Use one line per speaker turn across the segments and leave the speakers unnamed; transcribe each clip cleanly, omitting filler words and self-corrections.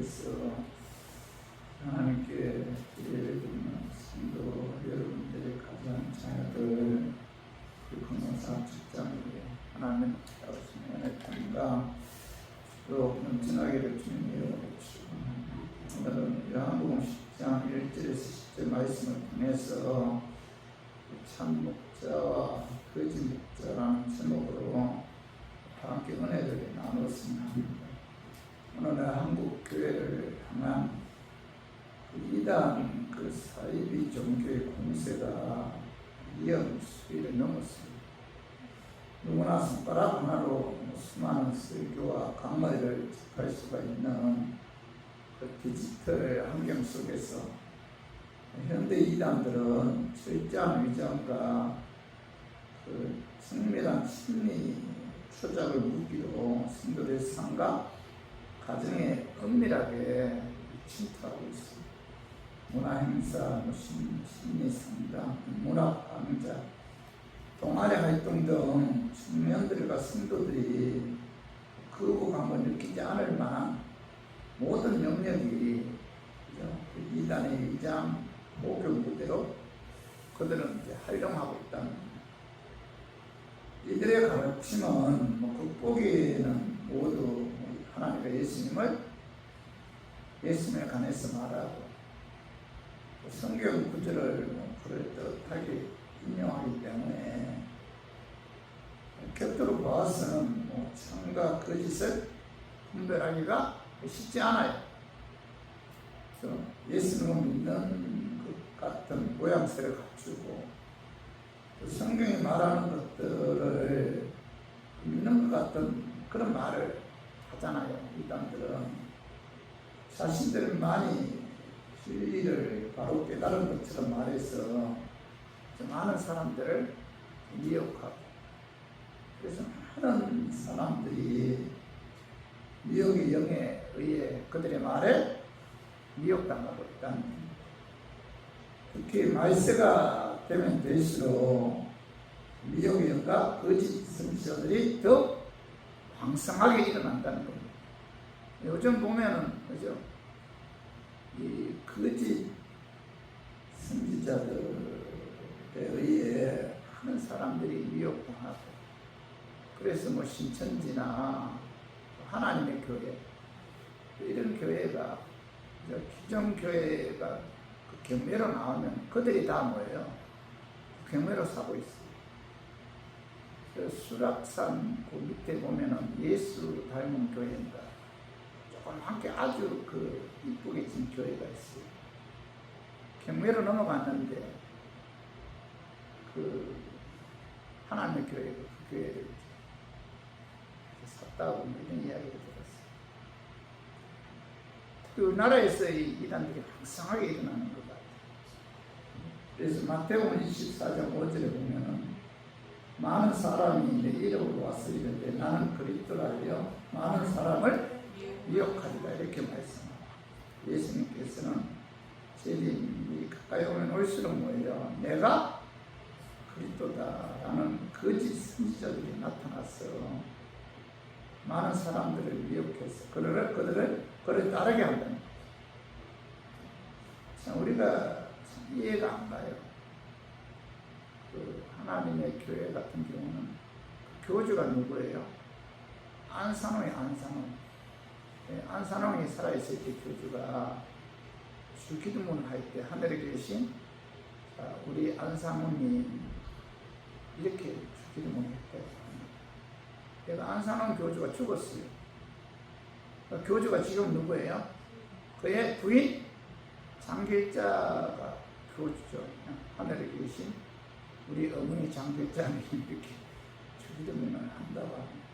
위해서 하나님께 드리는 성도 여러분들의 가정, 자녀들, 그리고 공사 직장에 하나님 주시는 은혜함과 또 넘쳐나기를 주님이여 주시고, 오늘은 요한복음 10장 1절에서 10절 말씀을 통해서 참 목자와 거짓 목자라는 제목으로 함께 은혜를 나누었습니다. 오늘 한국 교회를 향한 이단 사이비 종교의 공세가 위험 수위를 넘었습니다. 누구나 손가락 하나로 수많은 설교와 강의를 접할 수가 있는 디지털 환경 속에서 현대 이단들은 철저한 위정과 성밀한 심리 조작을 무기로 성도들의 삶과 가정에 은밀하게 침투하고 있습니다. 문화행사, 심리상담, 문학강좌, 동아리 활동 등 청년들과 성도들이 거부감을 느끼지 않을 만한 모든 영역이 이단의 위장, 목욕 무대로 그들은 활용하고 있다는 겁니다. 이들의 가르침은 극복에는 모두 하나님과 예수님에 관해서 말하고 성경 구절을 그럴듯하게 인용하기 때문에 격도로 보아서는 참과 거짓을 분별하기가 쉽지 않아요. 예수님을 믿는 것 같은 모양새를 갖추고 성경이 말하는 것들을 믿는 것 같은 그런 말을 하잖아요. 이단들은 자신들은 많이 진리를 바로 깨달은 것처럼 말해서 많은 사람들을 미혹하고, 그래서 많은 사람들이 미혹의 영에 의해 그들의 말에 미혹당하고 있다는 겁니다. 특히 말세가 되면 될수록 미혹의 영과 거짓 선지자들이 더 왕성하게 일어난다는 겁니다. 요즘 보면은, 그죠? 이 거짓 선지자들에 의해 많은 사람들이 미혹당하고, 그래서 신천지나 하나님의 교회, 이런 교회가, 기존 교회가 경매로 나오면 그들이 다 뭐예요? 경매로 사고 있어요. 수락산 그 밑에 보면은 예수 닮은 교회인가, 조금 함께 아주 이쁘게 진 교회가 있어요. 경매로 넘어갔는데 하나님의 교회가 그 교회를 샀다고 이런 이야기를 들었어요. 특히 우리나라에서 이 이단들이 항상하게 일어나는 것 같아요. 그래서 마태복음 24장 5절에 보면은 많은 사람이 내 이름으로 와서 이르되 나는 그리스도라 하여 많은 사람을 미혹하리라, 이렇게 말씀합니다. 예수님께서는 제일이 가까이 오면 올수록 뭐예요? 내가 그리스도다라는 거짓 선지자들이 나타나서 많은 사람들을 미혹해서 그를 따르게 한다는 거예요. 참 우리가 이해가 안 가요. 하나님의 교회 같은 경우는 교주가 누구예요? 안산홍이 안산홍이 살아있을 때 교주가 주기도문을 할 때 하늘에 계신 우리 안산홍이 이렇게 주기도문을 했대요. 내가 안산홍 교주가 죽었어요. 교주가 지금 누구예요? 그의 부인 장길자가 교주죠. 하늘에 계신 우리 어머니 장길자는 이렇게 주기도문을 한다고 합니다.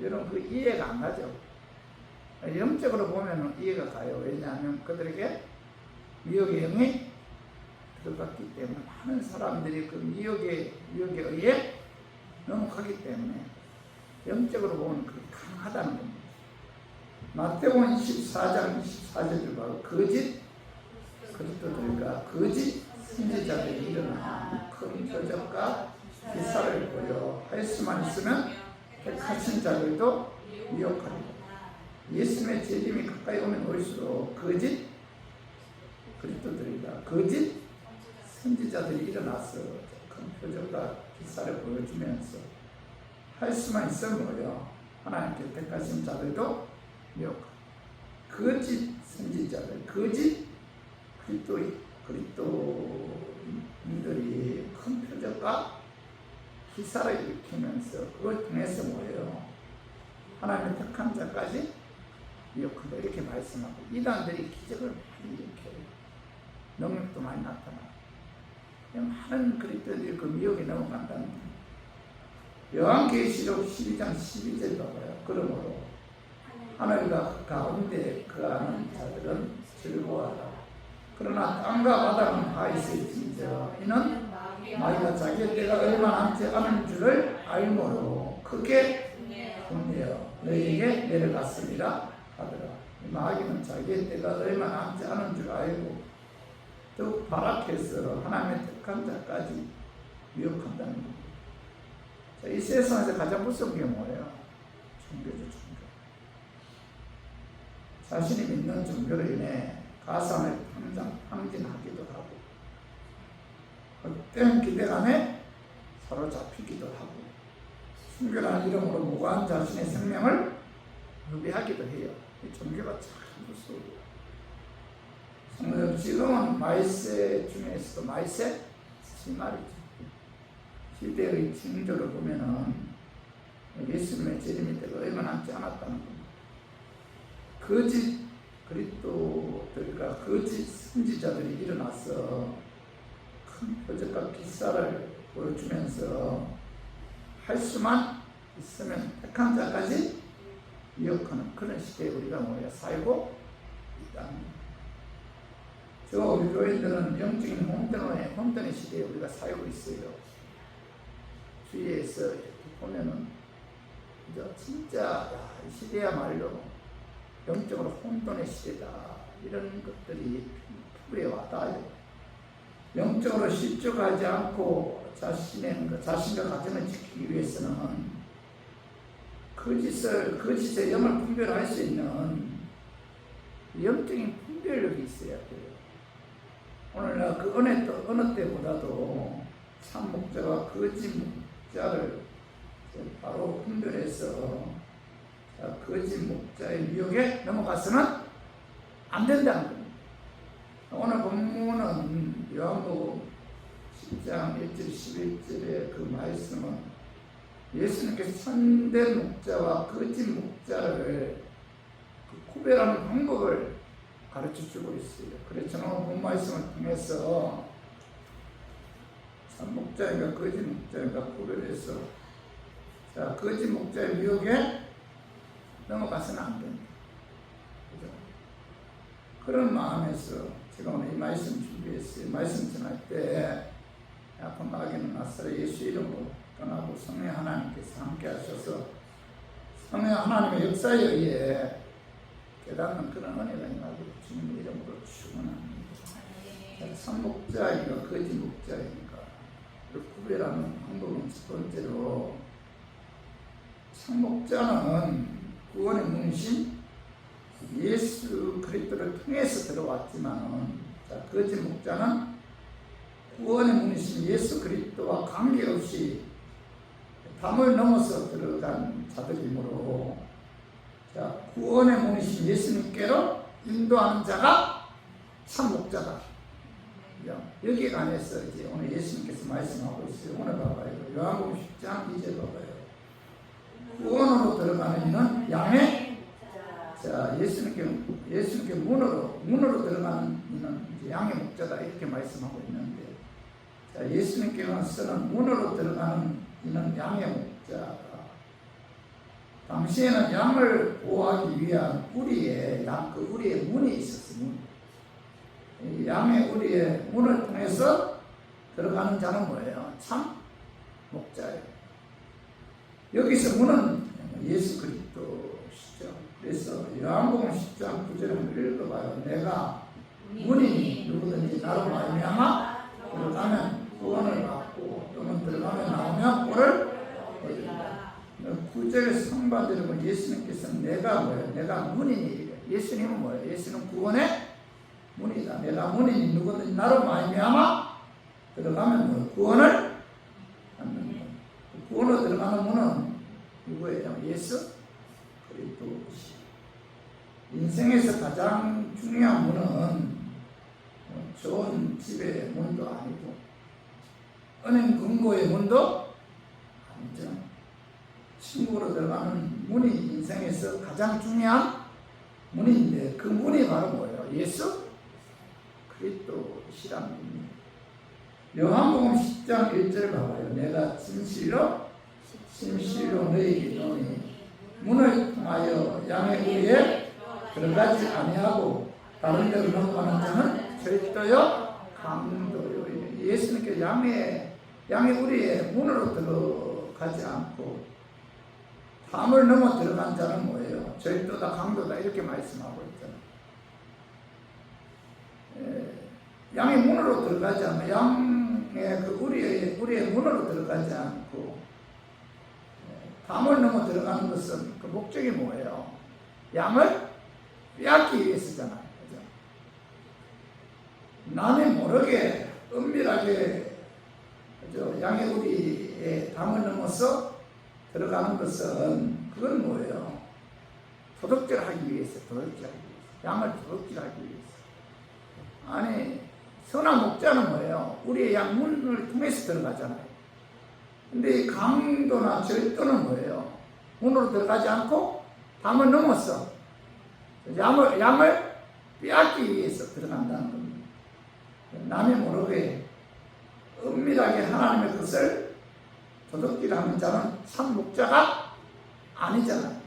여러분 이해가 안 가죠? 영적으로 보면 이해가 가요. 왜냐하면 그들에게 미혹의 영이 들어갔기 때문에 많은 사람들이 그 미혹에 의해 넘어가기 때문에 영적으로 보면 그게 강하다는 겁니다. 마태복음 24장 24절을 봐도 거짓 그리스도들과 거짓 선지자들이 일어나 큰 표적과 기사를 보여 할 수만 있으면 택하신 자들도 미혹하리라. 예수님의 재림이 가까이 오면 올수록 거짓 그리스도들이다. 거짓 선지자들이 일어나서 큰 표적과 기사를 보여주면서 할 수만 있으면 뭐예요? 하나님께 택하신 자들도 미혹하고 거짓 선지자들, 거짓 그리스도인들이 큰 표적과 기사를 일으키면서 그걸 통해서 뭐예요? 하나님의 택한 자까지 미혹한다 이렇게 말씀하고 이단들이 기적을 많이 일으켜요. 능력도 많이 나타나고 많은 그리스도인들이 그 미혹에 넘어간다는 거예요. 요한계시록 12장 12절 봐봐요. 그러므로 하늘과 그 가운데 거하는 자들은 즐거워하라. 그러나 땅과 바다는 다 있을진저 이는 마귀가 자기의 때가 얼마 남지 않은 줄을 알므로 크게 분하여 너희에게 내려갔으리라 하더라. 마귀는 자기의 때가 얼마 남지 않은 줄 알고 또 발악해서 하나님의 택한 자까지 미혹한다는 겁니다. 자, 이 세상에서 가장 무서운 게 뭐예요? 종교죠, 종교. 자신이 믿는 종교로 인해 가상을 탕진하기도 하고 헛된 기대감에 사로잡히기도 하고 순교라는 이름으로 무고한 자신의 생명을 유배하기도 해요. 이 종교가 참 무서워요. 지금은 마이세 중에서도 마이세 말이죠. 시대의 징조를 보면은 예수님의 재림이 때가 얼마 남지 않았다는 겁니다. 거짓 그리스도들과 거짓 선지자들이 일어나서 큰 표적과 기사를 보여주면서 할 수만 있으면 택한 자까지 미혹하는 그런 시대에 우리가 모여 살고 있다. 우리 교인들은 영적인 혼돈의 시대에 우리가 살고 있어요. 주위에서 이렇게 보면은 이제 진짜 이 시대야말로 영적으로 혼돈의 시대다 이런 것들이 피부에 와닿아요. 영적으로 실족하지 않고 자신과 가정을 지키기 위해서는 거짓의 영을 분별할 수 있는 영적인 분별력이 있어야 돼요. 오늘날 그 어느 때보다도 참 목자와 거짓 목자를 바로 분별해서 거짓 목자의 미혹에 넘어가서는 안 된다는 겁니다. 오늘 본문은 요한복음 10장 1절 11절의 그 말씀은 예수님께서 참된 목자와 거짓 목자를 구별하는 방법을 가르쳐주고 있어요. 그래서 저는 본 말씀을 통해서 참 목자인가 거짓 목자인가 구별해서 거짓 목자의 미혹에 넘어가서는 안 된다. 그죠? 그런 마음에서 제가 오늘 이 말씀 준비했어요. 말씀 전할 때 아픈 마귀는 나사렛 예수 이름으로 떠나고 성령 하나님께서 함께 하셔서 성령 하나님의 역사에 의해 깨닫는 그런 은혜가 임하기를 주님 이름으로 축원합니다. 참목자인가 거짓 목자인가 구별하는 방법은 첫 번째로 참목자는 구원의 문신 예수 그리스도를 통해서 들어왔지만 거짓 목자는 구원의 문신 예수 그리스도와 관계없이 담을 넘어서 들어간 자들이므로 구원의 문신 예수님께로 인도하는 자가 참 목자다. 여기에 관해서 이제 오늘 예수님께서 말씀하고 있어요. 오늘 봐봐요. 요한복음 10장 2절 봐봐요. 구원으로 들어가는 이는 양의 예수님께 문으로 들어가는 이는 양의 목자다 이렇게 말씀하고 있는데 예수님께서는 문으로 들어가는 이는 양의 목자다. 당시에는 양을 보호하기 위한 우리의 문이 있었어요. 양의 우리의 문을 통해서 들어가는 자는 뭐예요? 참 목자예요. 여기서 문은 예수 그리스도시죠. 그래서 요한복음 10장 9절을 한번 읽어봐요. 내가 문이니 누구든지 나로 말미암아 들어가면 구원을 받고 또는 들어가면 나오면 꼴을 얻는다. 9절 3절 상반절에 보면 예수님께서는 내가 뭐예요? 내가 문이니. 예수님은 뭐예요? 예수는 구원의 문이다. 내가 문이니 누구든지 나로 말미암아 들어가면 뭐 구원을 받는 것. 구원으로 들어가는 문은 누구예요? 예수 그리스도시. 인생에서 가장 중요한 문은 좋은 집의 문도 아니고 은행 금고의 문도 아니죠. 친구로 들어가는 문이 인생에서 가장 중요한 문인데 그 문이 바로 뭐예요? 예수 그리스도시라는 문입니다. 요한복음 10장 1절 봐봐요. 내가 진실로 너희에게 이르노니 문을 통하여 양의 우리에 들어가지 아니하고 다른 데로 넘어가는 자는 절도요 강도요. 예수님께 양의 우리의 문으로 들어가지 않고 담을 넘어 들어간 자는 뭐예요? 절도다 강도다 이렇게 말씀하고 있잖아요. 양의 문으로 들어가지 않고 양의 그 우리의 문으로 들어가지 않고 담을 넘어 들어가는 것은 그 목적이 뭐예요? 양을 빼앗기 위해서잖아요. 그죠? 남이 모르게 은밀하게 그죠? 양의 우리의 담을 넘어서 들어가는 것은 그건 뭐예요? 도둑질하기 위해서 양을 도둑질하기 위해서. 아니 선한 목자는 뭐예요? 우리의 양 문을 통해서 들어가잖아요. 근데 이 강도나 절도는 뭐예요? 문으로 들어가지 않고 담을 넘어서 양을 빼앗기 위해서 들어간다는 겁니다. 남이 모르게 은밀하게 하나님의 것을 도둑질하는 자는 참 목자가 아니잖아요.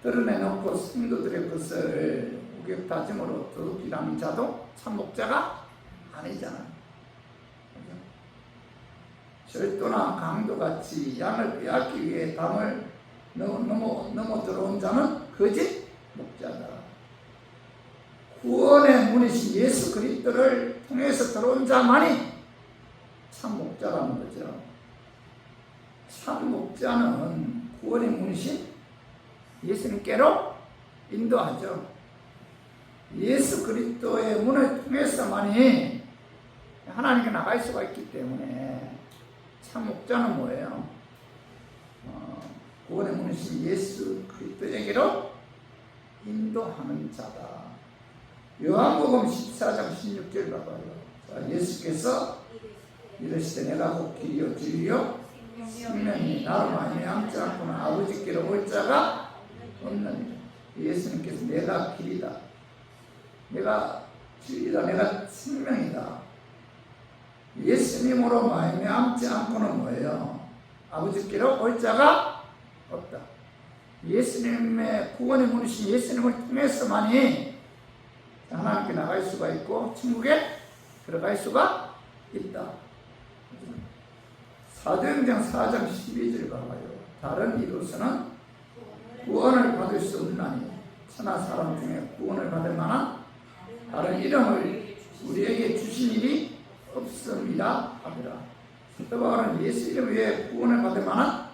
드러내놓고 성도들의 것을 우격다짐으로 도둑질하는 자도 참 목자가 아니잖아요. 절도나 강도같이 양을 빼앗기 위해 담을 넘어 들어온 자는 거짓 목자다. 구원의 문이신 예수 그리스도를 통해서 들어온 자만이 참 목자라는 거죠. 참 목자는 구원의 문이신 예수님께로 인도하죠. 예수 그리스도의 문을 통해서만이 하나님께 나갈 수가 있기 때문에 참 목자는 뭐예요? 구원의 문이신 예수 그리스도에게로 인도하는 자다. 요한복음 14장 16절 봐봐요. 자, 예수께서 이르시되 내가 곧 길이요 진리요 생명이 나로 말미암지 않고는 아버지께로 올 자가 없느니라. 예수님께서 내가 길이다, 내가 진리다, 내가 생명이다. 예수님으로 말미암지 않고는 뭐예요? 아버지께로 올 자가 없다. 예수님의 구원의 문이신 예수님을 통해서만이 하나님께 나갈 수가 있고 천국에 들어갈 수가 있다. 사도행전 4장 12절 봐봐요. 다른 이로서는 구원을 받을 수 없나니 천하 사람 중에 구원을 받을 만한 다른 이름을 우리에게 주신 일이 없습니다 하더라. 사도 바울은 예수 이름 외에 구원을 받을 만한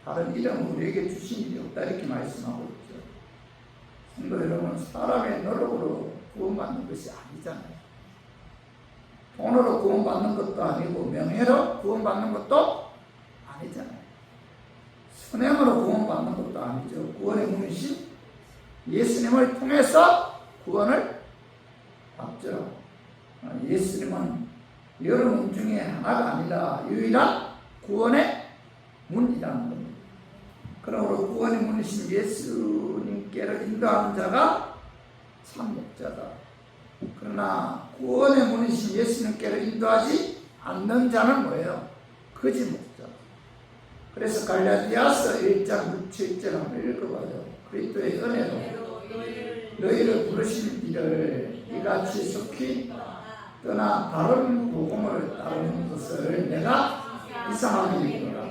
다른 이름을 우리에게 주신 일이 없다 이렇게 말씀하고 있죠. 성도 여러분, 사람의 노력으로 구원받는 것이 아니잖아요. 돈으로 구원받는 것도 아니고 명예로 구원받는 것도 아니잖아요. 선행으로 구원받는 것도 아니죠. 구원의 문이신 예수님을 통해서 구원을 받죠. 예수님은 여러 문 중에 하나가 아니라 유일한 구원의 문이라는 겁니다. 그러므로 구원의 문이신 예수님께로 인도하는 자가 참 목자다. 그러나 구원의 문이신 예수님께로 인도하지 않는 자는 뭐예요? 거짓 목자. 그래서 갈라디아서 1장 6, 7절 한번 읽어봐요. 그리스도의 은혜로 너희를 부르신 이를 이같이 속히 떠나 다른 복음을 따르는 것을 내가 이상하게 여기노라.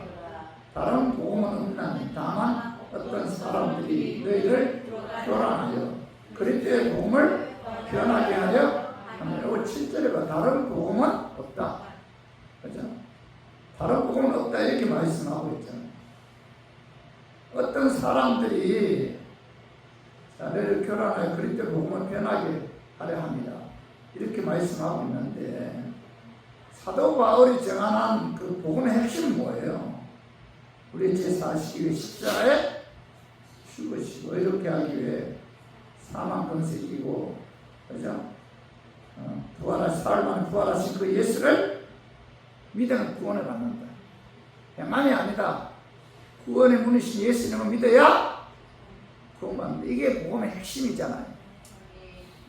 다른 복음은 없나니 다만 어떤 사람들이 너희를 교란하여 그리스도의 복음을 변하게 하려 하면, 이거 7절에 봐. 다른 복음은 없다. 그죠? 다른 복음은 없다 이렇게 말씀하고 있잖아요. 어떤 사람들이 자네를 결혼하여 그리스도 복음을 변하게 하려 합니다. 이렇게 말씀하고 있는데 사도 바울이 정한 그 복음의 핵심은 뭐예요? 우리 제42회 십자가에 죽으시고 이렇게 하기 위해 사망 권세 이기고 그죠? 사흘 만에 부활하신 그 예수를 믿으면 구원을 받는다. 양만이 아니다. 구원의 문이신 예수님을 믿어야 구원받는다. 이게 복음의 핵심이잖아요.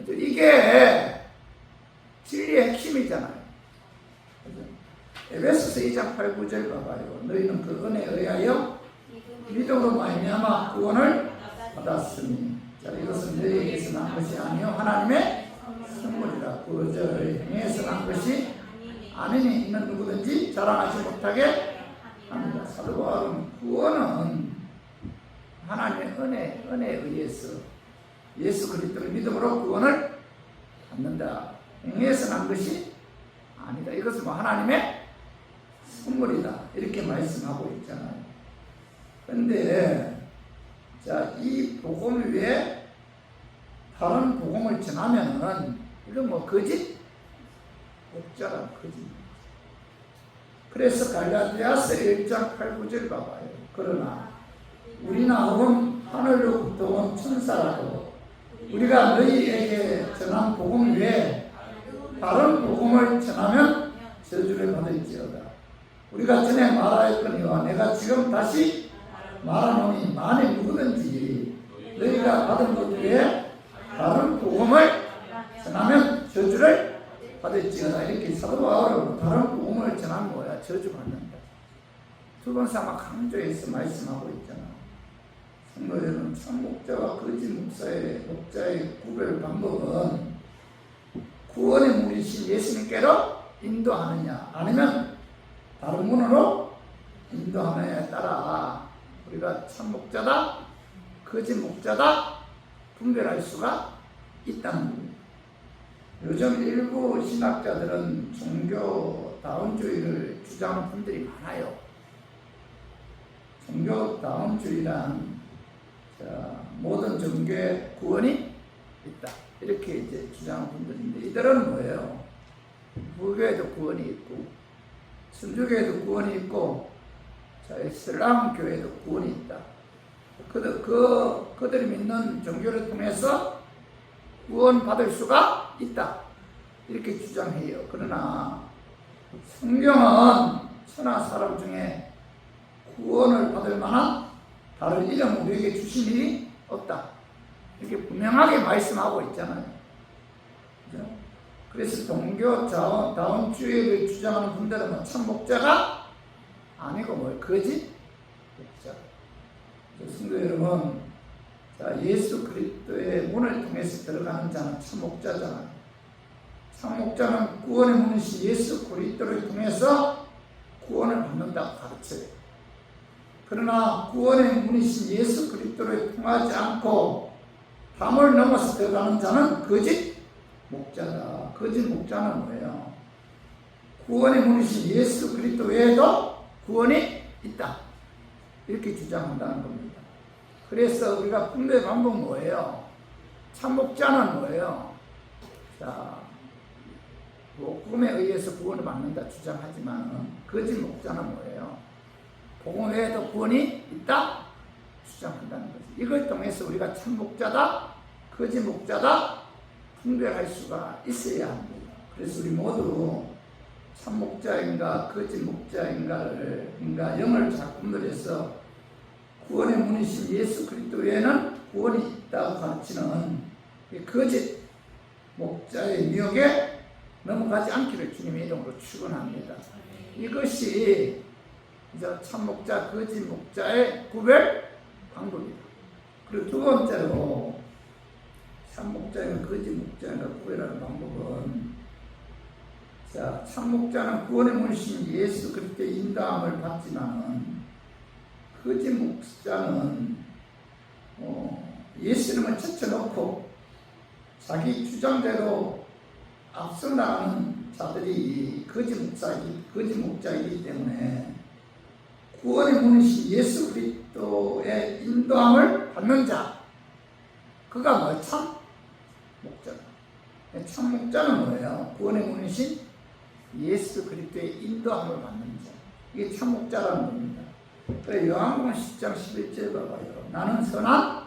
이게 진리의 핵심이잖아요. 에베소서 2장 8, 9절 봐봐요. 너희는 그 은혜에 의하여 믿음으로 말미암아 구원을 받았으니 자, 이것은 너희에게서 난 것이 아니요 하나님의 선물이라. 9절 행해서 난 것이 아니니 이는 누구든지 자랑하지 못하게 합니다. 사도 바울은 구원은 하나님의 은혜에 의해서 예수 그리스도를 믿음으로 구원을 받는다. 행해서 난 것이 아니다. 이것은 뭐 하나님의 선물이다. 이렇게 말씀하고 있잖아요. 그런데 자, 이 복음 외에 다른 복음을 전하면은 이건 뭐 거짓? 목자라 거짓. 그래서 갈라디아서 1장 8, 9절 봐봐요. 그러나 우리나 혹은 하늘로부터 온 천사라도 우리가 너희에게 전한 복음 외에 다른 복음을 전하면 저주를 받을지어다. 우리가 전에 말하였거니와 내가 지금 다시 말하노니 만일 누구든지 너희가 받은 것 외에 다른 복음을 전하면 저주를 받을지어다. 이렇게 사도 바울은 다른 복음을 전하는 거야. 저주받는다. 두 번 삼아 강조해서 말씀하고 있잖아. 성도들은 참 목자와 거짓 목자의 구별 방법은 구원의 문이신 예수님께로 인도하느냐 아니면 다른 문으로 인도하느냐에 따라 우리가 참 목자다 거짓 목자다 분별할 수가 있다는 겁니다. 요즘 일부 신학자들은 종교다운주의를 주장하는 분들이 많아요. 종교다운주의란 모든 종교에 구원이 있다. 이렇게 이제 주장하는 분들인데 이들은 뭐예요? 불교에도 구원이 있고 천주교에도 구원이 있고 이슬람 교회에도 구원이 있다. 그들이 믿는 종교를 통해서 구원받을 수가 있다. 이렇게 주장해요. 그러나 성경은 천하 사람 중에 구원을 받을 만한 다른 이름을 우리에게 주신 일이 없다. 이렇게 분명하게 말씀하고 있잖아요. 그죠? 그래서 종교 다운주의를 주장하는 분들은 참 목자가 아니고 뭘 거짓 목자. 성도 여러분, 자, 예수 그리스도의 문을 통해서 들어가는 자는 참 목자잖아요. 참 목자는 구원의 문이신 예수 그리스도를 통해서 구원을 받는다고 가르쳐요. 그러나 구원의 문이신 예수 그리스도를 통하지 않고 담을 넘어서 들어가는 자는 거짓 목자다. 거짓 목자는 뭐예요? 구원의 문이신 예수 그리스도 외에도 구원이 있다. 이렇게 주장한다는 겁니다. 그래서 우리가 분별 방법은 뭐예요? 참 목자는 뭐예요? 자, 복음에 의해서 구원을 받는다 주장하지만 거짓 목자는 뭐예요? 복음 외에도 구원이 있다 주장한다는 거죠. 이걸 통해서 우리가 참 목자다, 거짓 목자다 분별할 수가 있어야 합니다. 그래서 우리 모두 참 목자인가 거짓 목자인가를 영을 잘 분별해서 구원의 문이신 예수 그리스도 외에는 구원이 있다고 가르치는 거짓 목자의 미혹에 넘어가지 않기를 주님의 이름으로 축원합니다. 이것이 참 목자, 거짓 목자의 구별 방법이다. 그리고 두 번째로 참 목자인가 거짓 목자인가 구별하는 방법은 자, 참 목자는 구원의 문이신 예수 그리스도의 인도함을 받지만 거짓 목자는 예수님을 제쳐놓고 자기 주장대로 앞서 나가는 자들이 거짓 목자이기 때문에 구원의 문이신 예수 그리스도 그리스도의 인도함을 받는 자, 그가 뭐예요? 참 목자다. 참 목자는 뭐예요? 구원의 문이신 예수 그리스도의 인도함을 받는 자, 이게 참 목자라는 겁니다. 그래 요한복음 10장 11절 봐봐요. 나는 선한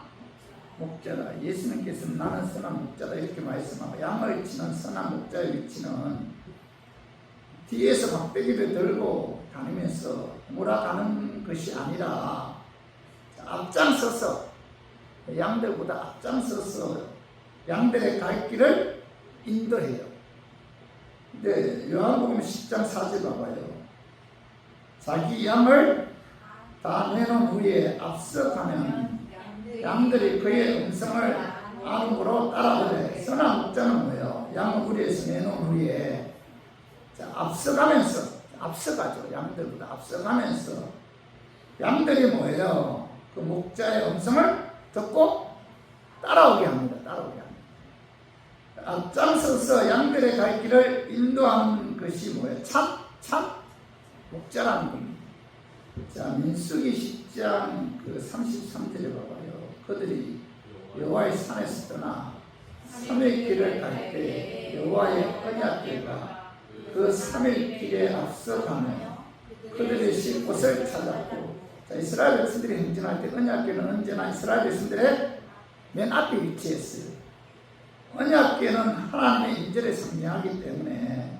목자다. 예수님께서는 나는 선한 목자다 이렇게 말씀하고, 양을 치는 선한 목자의 위치는 뒤에서 막대기를 들고 다니면서 몰아가는 것이 아니라 앞장서서, 양들보다 앞장서서 양들의 갈 길을 인도해요. 근데 요한복음 10장 4절 봐봐요. 자기 양을 다 내놓은 후에 앞서가면 양들이 그의 음성을 안으로 따라오래. 선한 목자는 뭐예요? 양을 우리에서 내놓은 후에 앞서가죠. 양들보다 앞서가면서 양들이 뭐예요? 그 목자의 음성을 듣고 따라오게 합니다. 앞장서서 양들의 갈 길을 인도하는 것이 뭐예요? 참 목자라는 겁니다. 자, 민수기 10장 33절에 봐봐요. 그들이 여호와의 산에서 떠나 3일 길을 갈 때 여호와의 언약궤가 그 3일 길에 앞서가며 그들이 쉴 곳을 찾았고, 자, 이스라엘 백성들이 행진할 때 언약궤는 언제나 이스라엘 백성들의 맨 앞에 위치했어요. 언약궤는 하나님의 인재를 상징하기 때문에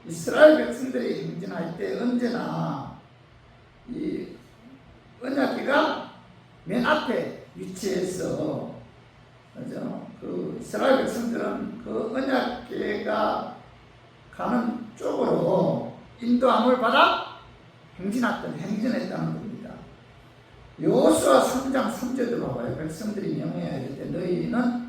이스라엘 백성들이 행진할 때 언제나 이 언약궤가 맨 앞에 위치해서, 그 이스라엘 백성들은 그 언약궤가 가는 쪽으로 인도함을 받아 행진했다는 겁니다. 여호수아 3장 3절도 봐봐요. 백성들이 명해야 될 때 너희는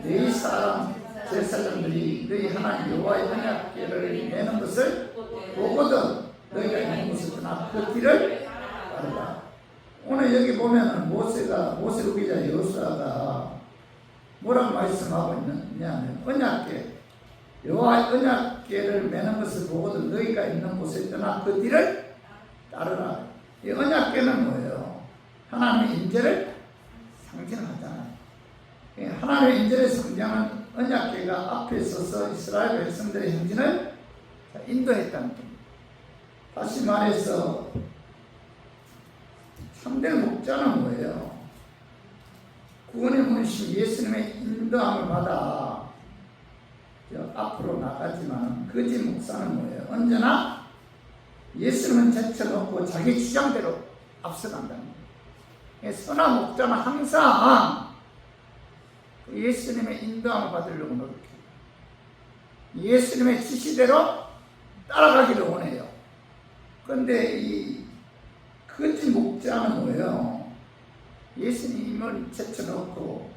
너희 사람 제사장들이 너희 하나님 여호와의 언약궤를 내는 것을 보거든 너희가 있는 곳을 떠나 그 길을 따르라. 오늘 여기 보면은 모세 후기자 여호수아가 뭐라고 말씀하고 있느냐면, 언약궤 여호와의 언약궤를 매는 것을 보거든 너희가 있는 곳에 떠나 그 뒤를 따르라. 이 언약궤는 뭐예요? 하나님의 인재를 상징하잖아요. 하나님의 인재를 상징하는 언약궤가 앞에 서서 이스라엘 백성들의 행진을 인도했다는 겁니다. 다시 말해서 참된 목자는 뭐예요? 구원의 문이신 예수님의 인도함을 받아 앞으로 나가지만 거짓 목사는 뭐예요? 언제나 예수님은 제쳐놓고 자기 주장대로 앞서간다는 거예요. 선한 목자는 항상 예수님의 인도함을 받으려고 노력해요. 예수님의 지시대로 따라가기를 원해요. 그런데 이 거짓 목자는 뭐예요? 예수님을 제쳐놓고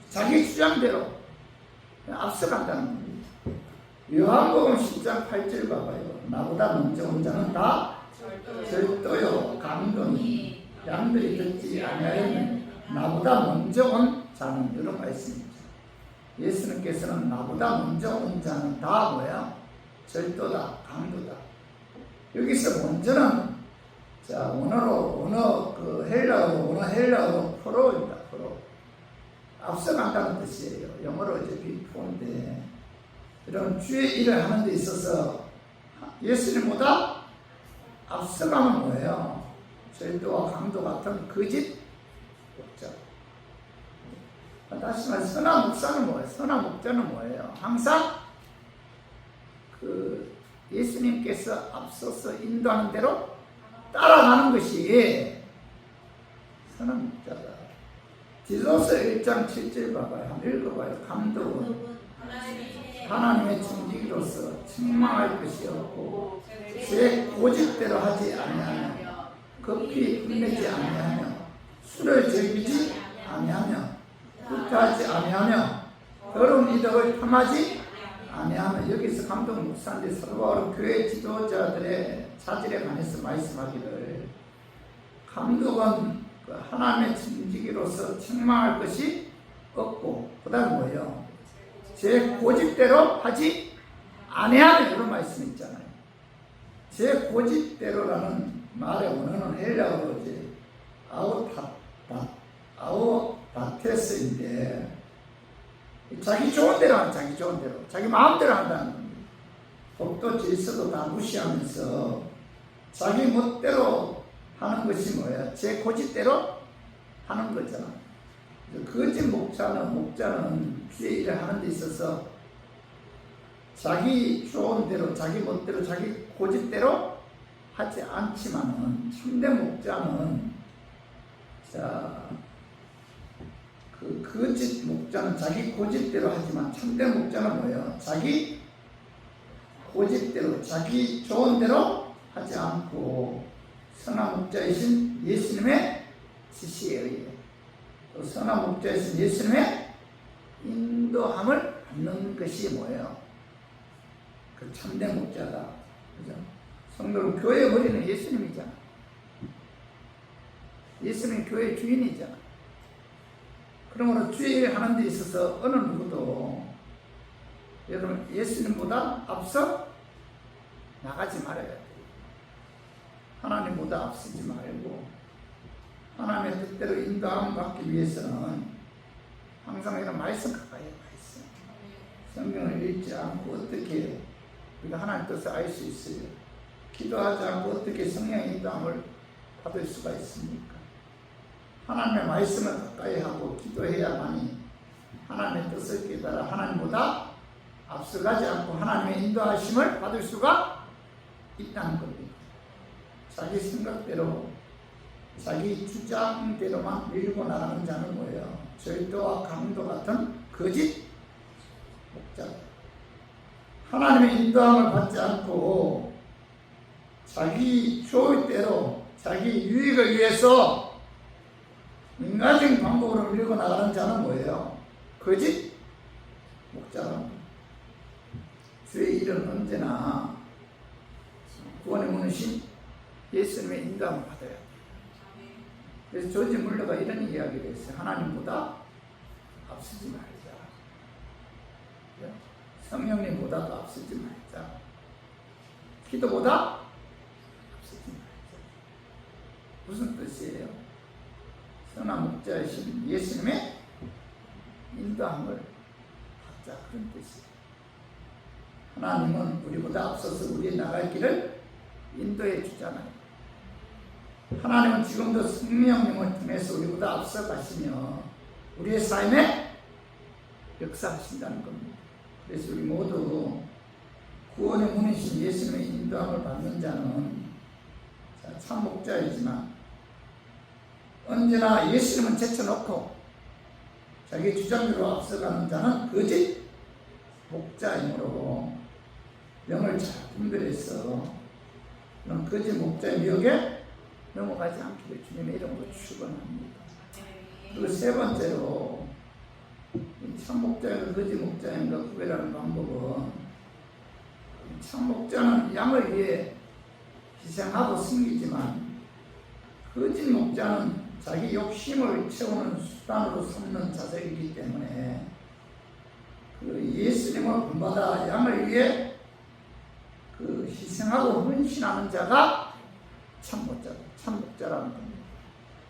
자기 주장대로 앞서간다는 겁니다. 요한복음 10장 8절 봐봐요. 나보다 먼저 온 자는 다 절도요 강도니 양들이 듣지 아니하였느니 나보다 먼저 온 자는, 이런 말씀입니다. 예수님께서는 나보다 먼저 온 자는 다 뭐야? 절도다, 강도다. 여기서 먼저는 자, 헬라어로 프로입니다. 프로. 앞서간다는 뜻이에요. 영어로 이제 비포인데, 이런 주의 일을 하는 데 있어서 예수님보다 앞서가면 뭐예요? 절도와 강도 같은 거짓 목자. 다시 말해, 선한 목사는 뭐예요? 선한 목자는 뭐예요? 항상 그 예수님께서 앞서서 인도하는 대로 따라가는 것이 선한 목자다. 디도서 1장 7절 봐봐요. 한번 읽어봐요. 감독은 하나님의 정직으로서 책망할 것이 없고 제 고집대로 하지 아니하며 급히 분내지 아니하며 술을 즐기지 아니하며 후퇴하지 아니하며 더러운 이덕을 탐하지 아니하며, 여기서 감독 목사인데 사도 바울은 교회 지도자들의 차질에 관해서 말씀하기를, 감독은 하나님의 정직으로서 책망할 것이 없고, 그 다음 뭐예요? 제 고집대로 하지 아니하며, 이런 말씀이 있잖아요. 제 고집대로라는 말의 원어는 헬라어로 이제 아우바테스인데 자기 좋은 대로 하는 자기 좋은 대로 자기 마음대로 한다는 겁니다. 법도 질서도 다 무시하면서 자기 멋대로 하는 것이 뭐야? 제 고집대로 하는 거잖아. 거짓 목자는 주의 일을 하는 데 있어서 자기 좋은 대로 자기 멋대로 자기 고집대로 하지 않지만은 참된 목자는 그 거짓 목자는 자기 고집대로 하지만 참된 목자는 뭐예요? 자기 고집대로 자기 좋은 대로 하지 않고 선한 목자이신 예수님의 지시에 의해 또 선한 목자이신 예수님의 인도함을 받는 것이 뭐예요? 그 참된 목자다. 그죠? 성도는 교회의 머리는 예수님이잖아. 예수님이 교회의 주인이잖아. 그러므로 주의 하는 데 있어서 어느 누구도 여러분 예수님보다 앞서 나가지 말아야 돼. 하나님보다 앞서지 말고 하나님의 뜻대로 인도함 받기 위해서는 항상 이런 말씀 가까이 해 말씀. 성경을 읽지 않고 어떻게 우리가 하나님 뜻을 알 수 있어요? 기도하지 않고 어떻게 성령의 인도함을 받을 수가 있습니까? 하나님의 말씀을 가까이 하고 기도해야만이 하나님의 뜻을 깨달아 하나님보다 앞서가지 않고 하나님의 인도하심을 받을 수가 있다는 겁니다. 자기 생각대로 자기 주장대로만 밀고 나가는 자는 뭐예요? 절도와 강도 같은 거짓 목자. 하나님의 인도함을 받지 않고 자기 좋을 대로 자기 유익을 위해서 인간적인 방법으로 밀고 나가는 자는 뭐예요? 거짓 목자랍니다. 주의 일은 언제나 구원의 문이신 예수님의 인도함을 받아야 돼요. 그래서 조지 물러가 이런 이야기를 했어요. 하나님보다 앞서지 말자. 성령님보다도 앞서지 말자. 기도보다 앞서지 말자. 무슨 뜻이에요? 선한 목자이신 예수님의 인도함을 받자. 그런 뜻이에요. 하나님은 우리보다 앞서서 우리의 나갈 길을 인도해 주잖아요. 하나님은 지금도 성령님을 통해서 우리보다 앞서 가시며 우리의 삶에 역사하신다는 겁니다. 그래서 우리 모두 구원의 문이신 예수님의 인도함을 받는 자는 참 목자이지만 언제나 예수님은 제쳐놓고 자기 주장대로 앞서가는 자는 거짓 목자이므로 영을 잘 분별해서 그런 거짓 목자의 미혹에 넘어가지 않기를 주님의 이름으로 축원합니다. 그리고 세 번째로 참 목자인가 거짓 목자인가 구별하는 방법은 참 목자는 양을 위해 희생하고 섬기지만 거짓 목자는 자기 욕심을 채우는 수단으로 삼는 자세이기 때문에 그 예수님을 본받아 양을 위해 그 희생하고 헌신하는 자가 참 목자라는 겁니다.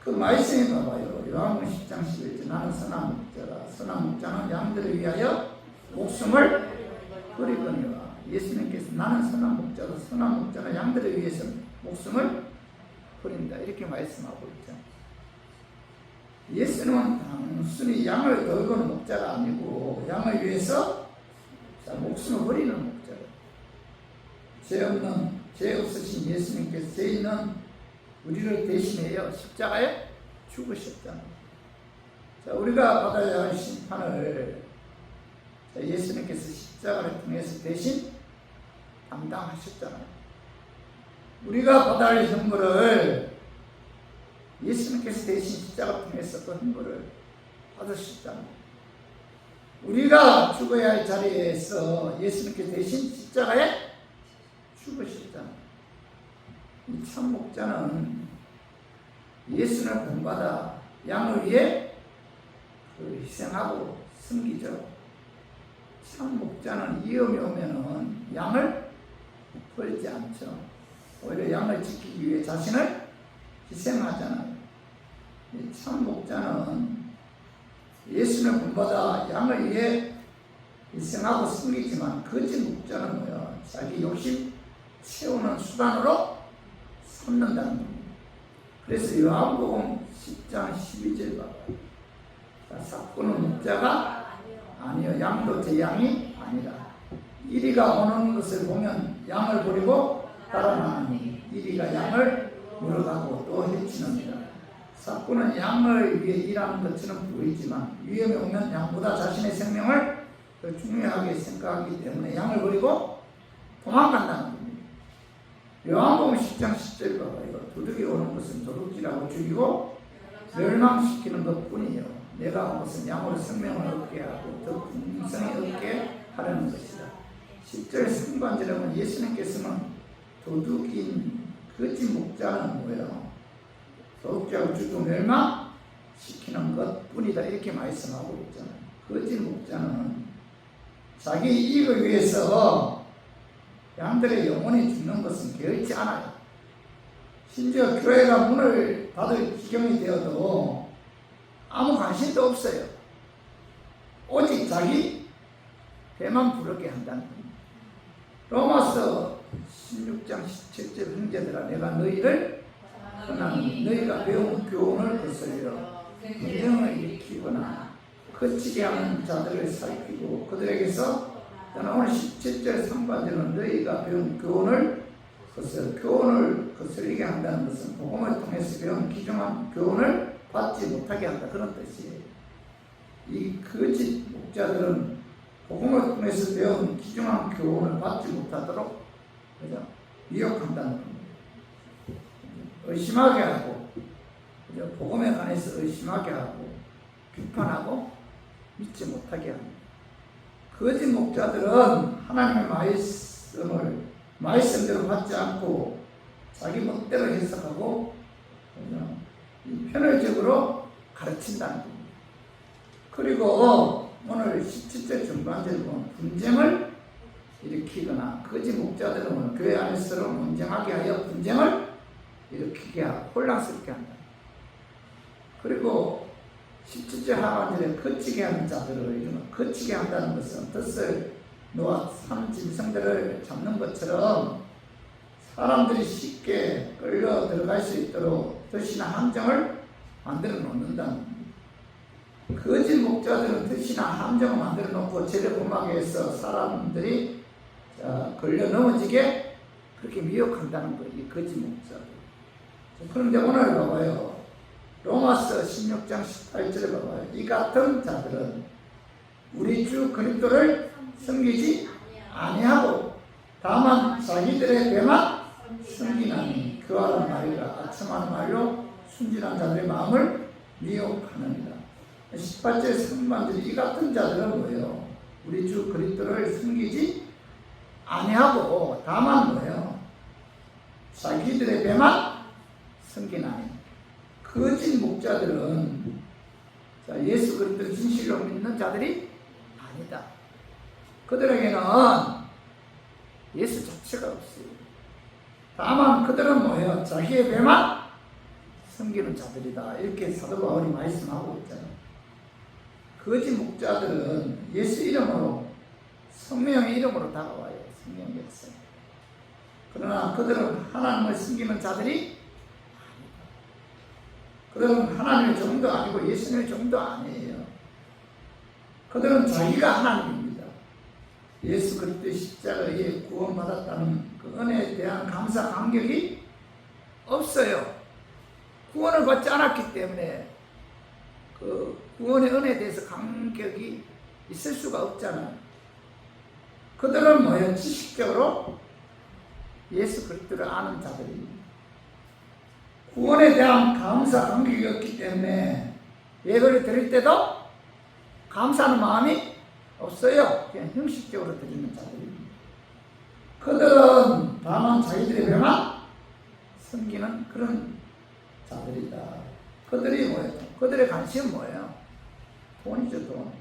그 말씀이 봐봐요. 요한복음 10장 11절 나는 선한 목자라. 선한 목자는 양들을 위하여 목숨을 버리거니와. 예수님께서 나는 선한 목자라. 선한 목자는 양들을 위해서 목숨을 버린다. 이렇게 말씀하고 있죠. 예수님은 단순히 양을 돌보는 목자가 아니고 양을 위해서 목숨을 버리는 목자예요. 죄 없으신 예수님께서 죄 있는 우리를 대신하여 십자가에 죽으셨잖아요. 우리가 받아야 할 심판을 예수님께서 십자가를 통해서 대신 담당하셨잖아요. 우리가 받아야 할 형벌을 예수님께서 대신 십자가를 통해서 그 형벌을 받으셨잖아요. 우리가 죽어야 할 자리에서 예수님께서 대신 십자가에 죽으셨잖아요. 이 참 목자는 예수를 본받아 양을 위해 희생하고 섬기죠. 참 목자는 위험이 오면은 양을 버리지 않죠. 오히려 양을 지키기 위해 자신을 희생하잖아요. 이 참 목자는 예수는 본받아 양을 위해 희생하고 섬기지만 거짓 목자는 뭐야? 자기 욕심 채우는 수단으로 삼는다는 겁니다. 그래서 요한복음 10장 12절 봐봐요. 자, 삭구는 목자가 아니요 양도 제 양이 아니라 이리가 오는 것을 보면 양을 버리고 따라나가니 이리가 양을 물어가고 또 해치느니라. 삭구는 양을 위해 일하는 것처럼 보이지만 위험이 오면 양보다 자신의 생명을 더 중요하게 생각하기 때문에 양을 버리고 도망간다는 겁니다. 요한복음 10장 10절 봐봐요. 도둑이 오는 것은 도둑질하고 죽이고 멸망시키는 것뿐이요 내가 온 것은 양으로 생명을 얻게 하고 더 풍성히 얻게 하려는 것이다. 10절 상반절에 보면 예수님께서는 도둑인 거짓 목자는 뭐예요? 도둑질하고 죽이고 멸망시키는 것뿐이다 이렇게 말씀하고 있잖아요. 거짓 목자는 자기 이익을 위해서 양들의 영혼이 죽는 것은 게을지 않아요. 심지어 교회가 문을 닫을 지경이 되어도 아무 관심도 없어요. 오직 자기 배만 부르게 한다는 겁니다. 로마서 16장 17절 형제들아 내가 너희를 떠나니 너희가 배운 교훈을 거스리러 분쟁을 일으키거나 거치게 하는 자들을 살피고 그들에게서 저는 오늘 17절 상반절은 너희가 배운 교훈을 거스리게 한다는 것은 복음을 통해서 배운 귀중한 교훈을 받지 못하게 한다 그런 뜻이에요. 이 거짓 목자들은 복음을 통해서 배운 귀중한 교훈을 받지 못하도록 그죠? 미혹한다는 겁니다. 의심하게 하고 그죠? 복음에 관해서 의심하게 하고 비판하고 믿지 못하게 합니다. 거짓 목자들은 하나님의 말씀대로 받지 않고 자기 멋대로 해석하고 편의적으로 가르친다는 겁니다. 그리고 오늘 17절 중반절에 보면 분쟁을 일으키거나 거짓 목자들은 교회 안에서 서로 논쟁하게 하여 분쟁을 일으키게 하고 혼란스럽게 한다. 그리고 17절 하반절에 거치게 하는 자들을 이루는 거치게 한다는 것은 덫을 놓아 산 짐승들을 잡는 것처럼 사람들이 쉽게 끌려 들어갈 수 있도록 덫이나 함정을 만들어 놓는다는 겁니다. 거짓 목자들은 덫이나 함정을 만들어 놓고 재래고막에 해서 사람들이 걸려 넘어지게 그렇게 미혹한다는 거예요. 이 거짓 목자들. 그런데 오늘 봐봐요. 로마서 16장 18절에 봐봐요. 이 같은 자들은 우리 주 그리스도를 섬기지 아니하고 다만 자기들의 배만 섬기나니 그와는 말이라 아첨하는 말로 순진한 자들의 마음을 미혹하느니라. 18절 상반절이 이 같은 자들은 뭐예요? 우리 주 그리스도를 섬기지 아니하고 다만 뭐예요? 자기들의 배만 섬기나니. 거짓 목자들은 예수 그리스도를 진실로 믿는 자들이 아니다. 그들에게는 예수 자체가 없어요. 다만 그들은 뭐예요? 자기의 배만 섬기는 자들이다. 이렇게 사도 바울이 말씀하고 있잖아요. 거짓 목자들은 예수 이름으로 성령의 이름으로 다가와요. 성령의 역사. 그러나 그들은 하나님을 섬기는 자들이 그들은 하나님의 종도 아니고 예수님의 종도 아니에요. 그들은 자기가 하나님입니다. 예수 그리스도의 십자가에 구원받았다는 그 은혜에 대한 감사 감격이 없어요. 구원을 받지 않았기 때문에 그 구원의 은혜에 대해서 감격이 있을 수가 없잖아요. 그들은 뭐예요? 지식적으로 예수 그리스도를 아는 자들입니다. 구원에 대한 감사 감격이 없기 때문에 예배를 드릴 때도 감사하는 마음이 없어요. 그냥 형식적으로 드리는 자들입니다. 그들은 다만 자기들의 배만 섬기는 그런 자들이다. 그들이 뭐예요? 그들의 관심은 뭐예요? 돈이죠, 돈.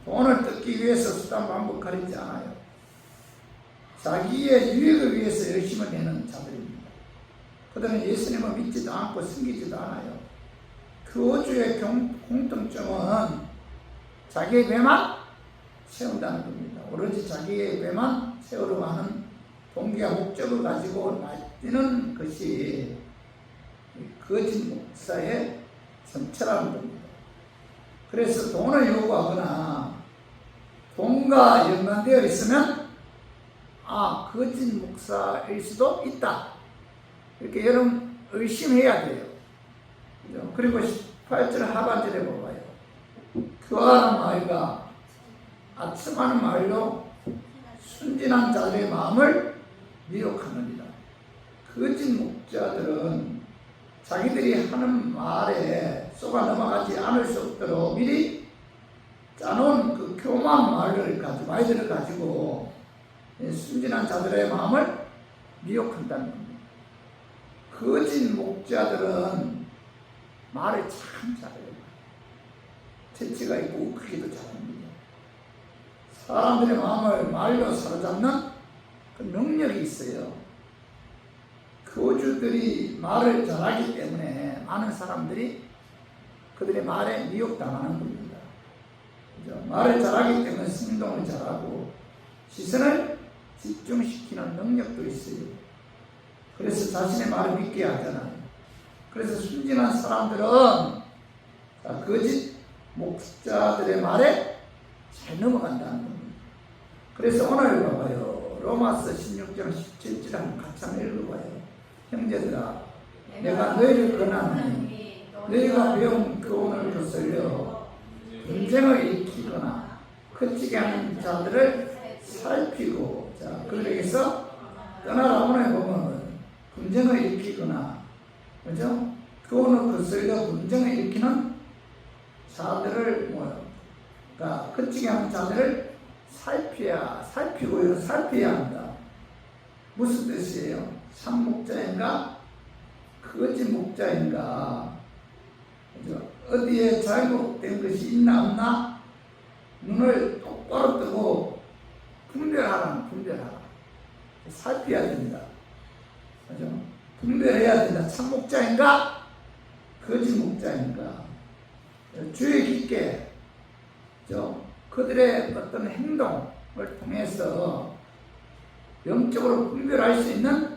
돈을 뜯기 위해서 수단 방법 가리지 않아요. 자기의 유익을 위해서 열심을 내는 자들입니다. 그들은 예수님을 믿지도 않고 섬기지도 않아요. 교주의 공통점은 자기의 배만 채운다는 겁니다. 오로지 자기의 배만 채우려고 하는 동기와 목적을 가지고 날뛰는 것이 거짓 목사의 정체라는 겁니다. 그래서 돈을 요구하거나 돈과 연관되어 있으면 거짓 목사일 수도 있다. 이렇게 여러분 의심해야 돼요. 그리고 18절 하반절에 봐봐요. 교활한 말과 아첨하는 말로 순진한 자들의 마음을 미혹하느니라. 거짓 목자들은 자기들이 하는 말에 속아 넘어가지 않을 수 없도록 미리 짜놓은 그 교만 말들을 가지고 순진한 자들의 마음을 미혹한다는 겁니다. 거짓 목자들은 말을 참 잘해요. 재치가 있고 웃기기도 잘합니다. 사람들의 마음을 말로 사로잡는 그 능력이 있어요. 교주들이 말을 잘하기 때문에 많은 사람들이 그들의 말에 미혹당하는 겁니다. 말을 잘하기 때문에 행동을 잘하고 시선을 집중시키는 능력도 있어요. 그래서 자신의 말을 믿게 하잖아요. 그래서 순진한 사람들은 거짓 목자들의 말에 잘 넘어간다는 겁니다. 그래서 오늘 봐봐요. 로마서 16장 17절 한번 같이 한번 읽어봐요. 형제들아, 내가 너희를 권하노니 너희가 배운 교훈을 거슬려 분쟁을 일으키거나 거치게 하는 자들을 살피고, 그들에게서 떠나라. 오늘 보면 분쟁을 일으키거나, 그죠? 교훈을 거슬려 분쟁을 일으키는 자들을 그러니까 거치게 하는 자들을 살피고 살펴야 한다. 무슨 뜻이에요? 참 목자인가? 거짓 목자인가? 그죠? 어디에 잘못된 것이 있나 없나? 눈을 똑바로 뜨고 분별하라. 살펴야 된다. 그죠? 분별해야 된다. 참 목자인가? 거짓 목자인가? 주의 깊게 그들의 어떤 행동을 통해서 영적으로 분별할 수 있는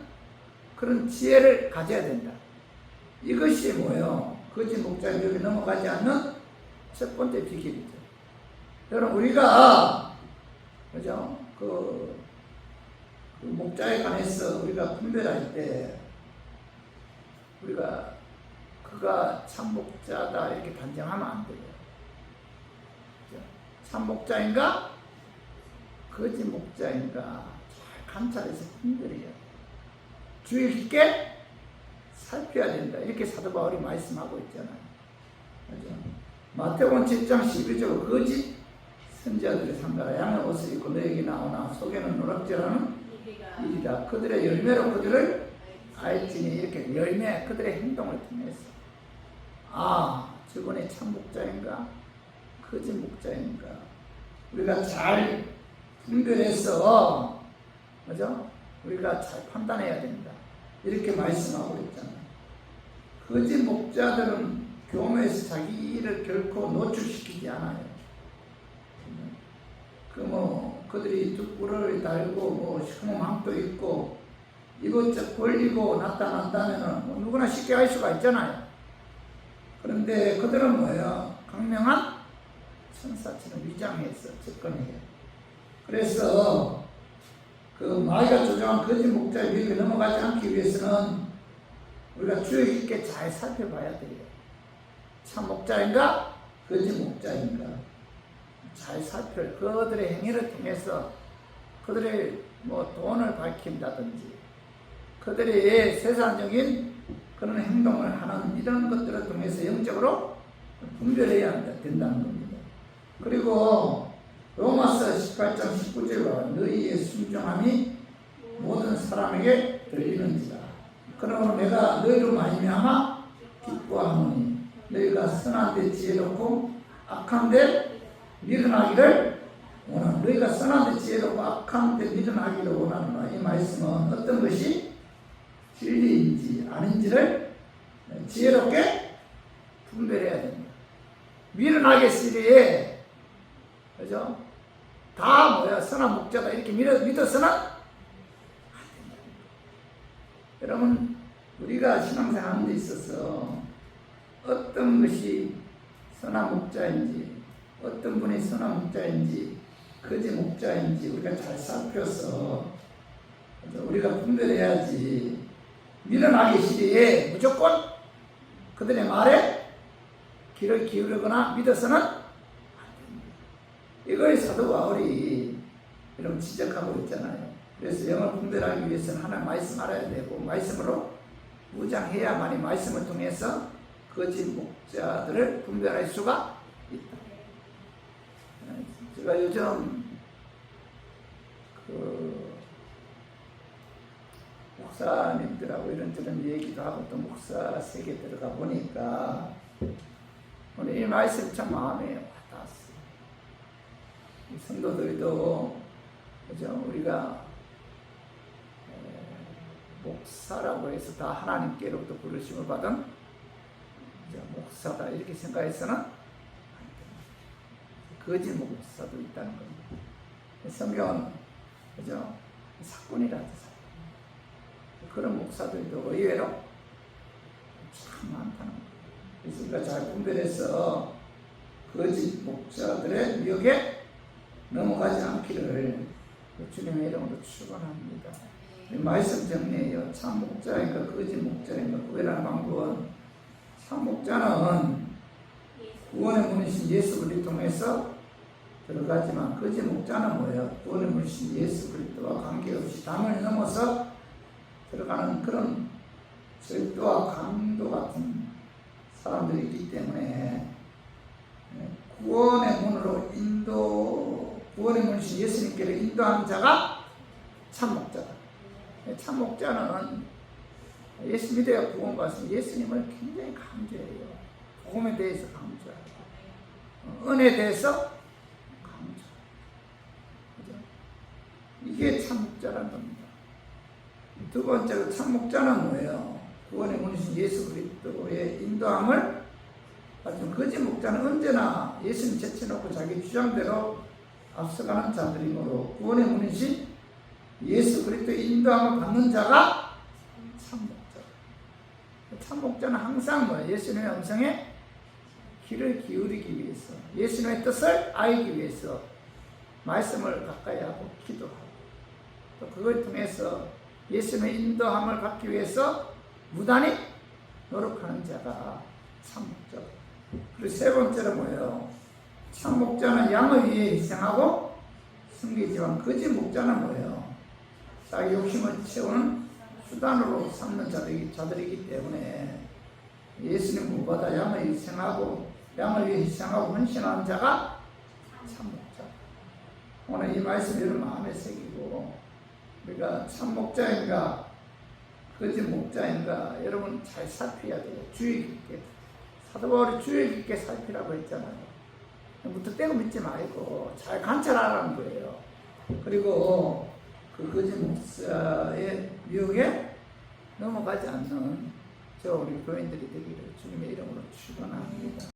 그런 지혜를 가져야 된다. 이것이 뭐예요? 거짓 목자에게 넘어가지 않는 첫 번째 비결이죠. 여러분, 우리가 그죠? 그 목자에 관해서 우리가 분별할 때 우리가 그가 참 목자다 이렇게 단정하면 안 돼요. 참 목자인가? 거짓 목자인가? 잘 관찰해서 분별해야 돼. 주의 깊게 살펴야 된다. 이렇게 사도 바울이 말씀하고 있잖아요. 그죠? 마태복음 7장 12절 거짓 선지자들의 상가라 양의 옷을 입고 너에게 나오나 속에는 노략질하는 일이다. 그들의 열매로 그들을 알지니. 이렇게 열매, 그들의 행동을 통해서 저번에 참 목자인가? 거짓 목자인가? 우리가 잘 분별해서, 그죠? 우리가 잘 판단해야 된다. 이렇게 말씀하고 있잖아요. 거짓 목자들은 교회에서 자기 일을 결코 노출시키지 않아요. 그들이 뚝불을 달고 흉망도 있고 이것저것 벌리고 나타난다면 누구나 쉽게 알 수가 있잖아요. 그런데 그들은 뭐예요? 강명한 천사처럼 위장해서 접근해요. 그래서 마귀가 조종한 거짓 목자의 위협에 넘어가지 않기 위해서는 우리가 주의 깊게 잘 살펴봐야 돼요. 참 목자인가? 거짓 목자인가? 잘 그들의 행위를 통해서 그들의 돈을 밝힌다든지 그들의 세상적인 그런 행동을 하는 이런 것들을 통해서 영적으로 분별해야 된다는 겁니다. 그리고 로마서 18장 19절과 너희의 순종함이 모든 사람에게 들리는지라. 그러므로 내가 너희로 말미암아 기뻐하노니 너희가 선한 데 지혜롭고 악한 데 미련하기를 원하노라. 너희가 선한 데 지혜롭고 악한 데 미련하기를 원하노라. 이 말씀은 어떤 것이 진리인지 아닌지를 지혜롭게 분별해야 됩니다. 밀어나게 시리에, 그죠? 다 뭐야, 선한 목자다. 이렇게 믿어서는 안 된다. 여러분, 우리가 신앙생활 하는 데 있어서 어떤 것이 선한 목자인지, 어떤 분이 선한 목자인지, 거짓 목자인지 우리가 잘 살펴서 우리가 분별해야지. 밀어나기 시리에 무조건 그들의 말에 귀를 기울이거나 믿어서는 안 됩니다. 이걸 사도 바울이 여러분 지적하고 있잖아요. 그래서 영을 분별하기 위해서는 하나님 말씀 알아야 되고, 말씀으로 무장해야만이 말씀을 통해서 거짓 목자들을 분별할 수가 있다. 제가 요즘 목사님들하고 이런저런 얘기도 하고 또 목사 세계에 들어가 보니까 오늘 이 말씀 참 마음에 와닿았어요. 이 성도들도 그죠? 우리가 목사라고 해서 다 하나님께로부터 부르심을 받은 목사다 이렇게 생각해서는 안 됩니다. 거짓 목사도 있다는 겁니다. 성경은 그죠? 사건이라죠. 그런 목사들도 의외로 참 많다는 거예요. 그래서 우리가 잘 분별해서 거짓 목사들의 미혹에 넘어가지 않기를 주님의 이름으로 축원합니다. 말씀 정리해요. 참 목자인가 거짓 목자인가 구별하는 방법은, 참 목자는 구원의 문이신 예수 그리스도 통해서 들어가지만, 거짓 목자는 뭐예요? 구원의 문이신 예수 그리스도와 관계없이 담을 넘어서 들어가는 그런 절도와 강도 같은 사람들이 있기 때문에 구원의 문으로 구원의 문이신 예수님께로 인도하는 자가 참 목자다. 참 목자는 예수 믿어야 구원받습니다. 예수님을 굉장히 강조해요. 복음에 대해서 강조하고, 은혜에 대해서 강조하고, 이게 참 목자라는 겁니다. 두 번째로 참 목자는 뭐예요? 구원의 문이신 예수 그리스도의 인도함을 받은 거짓 목자는 언제나 예수님 제쳐놓고 자기 주장대로 앞서가는 자들이므로, 구원의 문이신 예수 그리스도의 인도함을 받는 자가 참 목자. 참 목자는 항상 뭐예요? 예수님의 음성에 귀를 기울이기 위해서, 예수님의 뜻을 알기 위해서 말씀을 가까이 하고 기도하고, 또 그걸 통해서 예수님의 인도함을 받기 위해서 무단히 노력하는 자가 참 목자. 그리고 세 번째로 뭐예요? 참 목자는 양을 위해 희생하고 섬기지만, 거짓 목자는 뭐예요? 자기 욕심을 채우는 수단으로 삼는 자들이기 때문에 예수님 무보다 양을 위해 희생하고 헌신하는 자가 참 목자. 오늘 이 말씀 여러분 마음에 새기고, 우리가 참 목자인가 거짓 목자인가 여러분 잘 살펴야 돼요. 주의 깊게. 사도 바울이 주의 깊게 살피라고 했잖아요. 무턱대고 믿지 말고 잘 관찰하라는 거예요. 그리고 그 거짓 목사의 미혹에 넘어가지 않는 저 우리 교인들이 되기를 주님의 이름으로 축원합니다.